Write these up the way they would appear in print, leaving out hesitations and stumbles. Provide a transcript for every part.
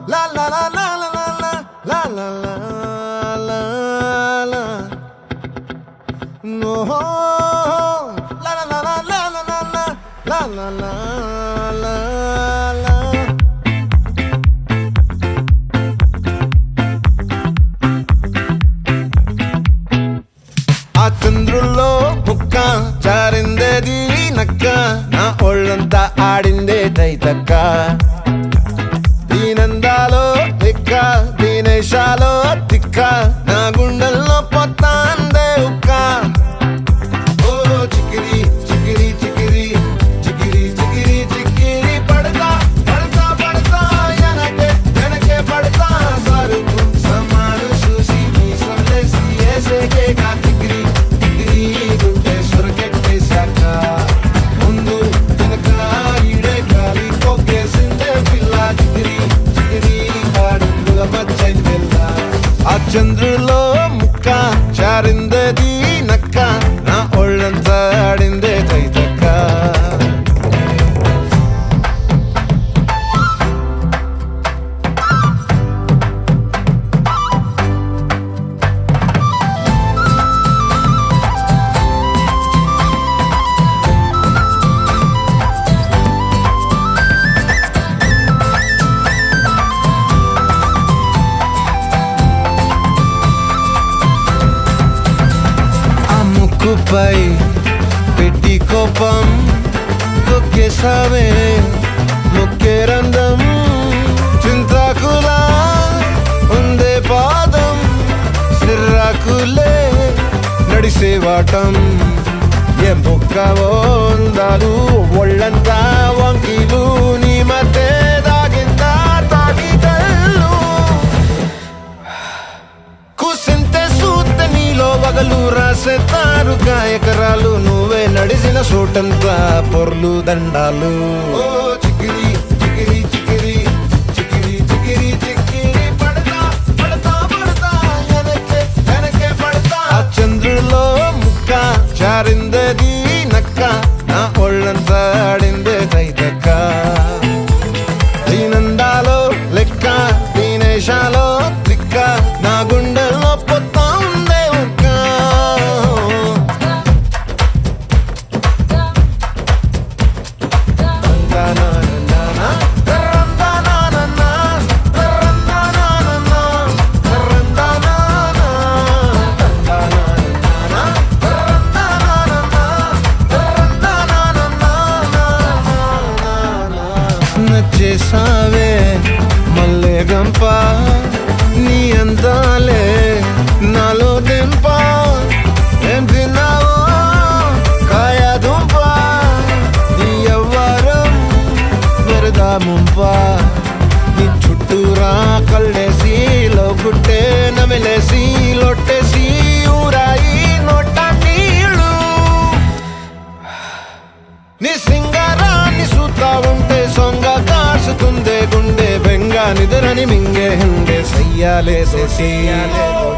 La la la la la la la la la la la la. No, la la la la la la la la la la la la. ఆ చంద్రుల్లో ముక్క చారిందేది నక్క నా ఒళ్ళంతా ఆడిందే తైతక్క దీనందాలో లెక్క దీనేశాలో తిక్క నా గుండెల్లో పొత్తాందే ఉక్క ఓ చికిరి చికిరి చికిరి చికిరి చికిరి చికిరి పడతా పడతా పడతా వెనకే పడతా సరుకు సమాను చూసి మీ సొల్లేసి ఏసేకే కా చికిరి చికిరి గుండె సొరకెట్టేశాక ముందు వెనక ఈడే గాలి కొక్కేసిందే పిల్ల చికిరి చికిరి ఆడుందుల మచ్చైంది పిల్ల ఆ చంద్రులో ముక్క చారిందది నక్క నా ఒళ్ళంతా ఆడిందే తైతక్క ముక్కుపై పెట్టి కోపం తొక్కేసావే ముక్కే రంధం చింతాకులా ఉందే పాదం సిర్రాకులే నడిసేవాటం ఏ బొక్కవో అందాలు ఒళ్ళంతా వంకీలు నీ మధ్య దాగిందా తాగిదల్లు కూసింతే సూత్తే నీలో వగలు రాసేతారు గాయకరాలు నువ్వే నడిసిన చోటంతా పొర్లు దండాలు ఓ చికిరి చికిరి చికిరి చికిరి చికిరి చికిరి పడతా పడతా పడతా వెనకే పడతా ఆ చంద్రులో ముక్క చారిందది నక్క నా ఒళ్ళంతా ఆడిందే తైతక్క దీనందాలో లెక్క దీనేశాలో దిక్క నా గుండెల్లో పొత్తా ఉందే ఉక్క నచ్చేసావే మల్లె గంప నీ అందాలే నాలో దెంప ఏం తిన్నావో కాయ దుంప నీ ఎవ్వరం వెరదా ముంప నీ చుట్టూరా కళ్ళేసి లోకుట్టే నమిలేసి లొట్టేసి ఊరాయి నోట నీళ్ళు నీ సింగారాన్ని చూస్తా ఉంటే సొంగ కాసుతుందే గుండె బెంగ నిద్రని మింగే హండే సయ్యాలే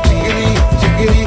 చికిరి చికిరి